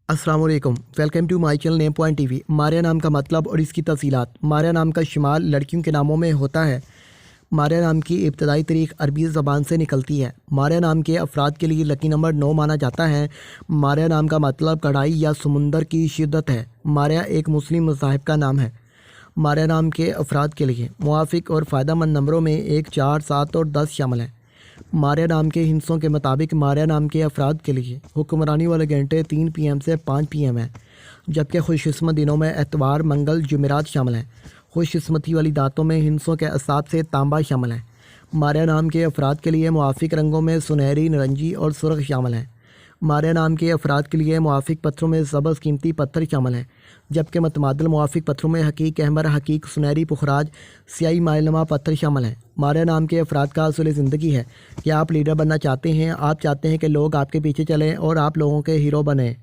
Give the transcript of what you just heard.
अस्सलाम वालेकुम, welcome to my channel name point TV. Maria नाम का मतलब और इसकी तफसीलात। मारिया नाम का शुमार लड़कियों के नामों में होता है। मारिया नाम की इब्तदाई तारीख अरबी ज़बान से निकलती है। मारिया नाम के अफराद के लिए लकी नंबर 9 माना जाता है। मारिया नाम का मतलब कढ़ाई या समुंदर की शिद्दत है। मारिया एक मुस्लिम मज़ाहिब का नाम है। मारिया नाम के अफराद के लिए मुआफ़िक और फ़ायदेमंद नंबरों में 1, 4, 7 और 10 शामिल हैं। मारिया नाम के हिस्सों के मुताबिक मारिया नाम के अफराद के लिए हुक्मरानी वाले घंटे 3 PM से 5 PM हैं, जबकि खुशकिस्मत दिनों में एतवार, मंगल, जुमेरात शामिल हैं। खुशकिस्मती वाली दातों में हिंसों के असाब से तांबा शामिल हैं। मारिया नाम के अफराद के लिए मुआफ़िक रंगों में सुनहरी, नारंगी और सुर्ख शामिल हैं। मारिया नाम के अफराद के लिए मुआफ़िक पत्थरों में ज़बरदस्त कीमती पत्थर शामिल हैं, जबकि मतमादिल मुआफ़िक पत्थरों में हकीक, अहमर, हकीक, सुनहरी, पुखराज, स्याही माइलनुमा पत्थर शामिल हैं। मारिया नाम के अफराद का असूल ज़िंदगी है कि आप लीडर बनना चाहते हैं। आप चाहते हैं कि लोग आपके पीछे चलें और आप लोगों के हीरो बने।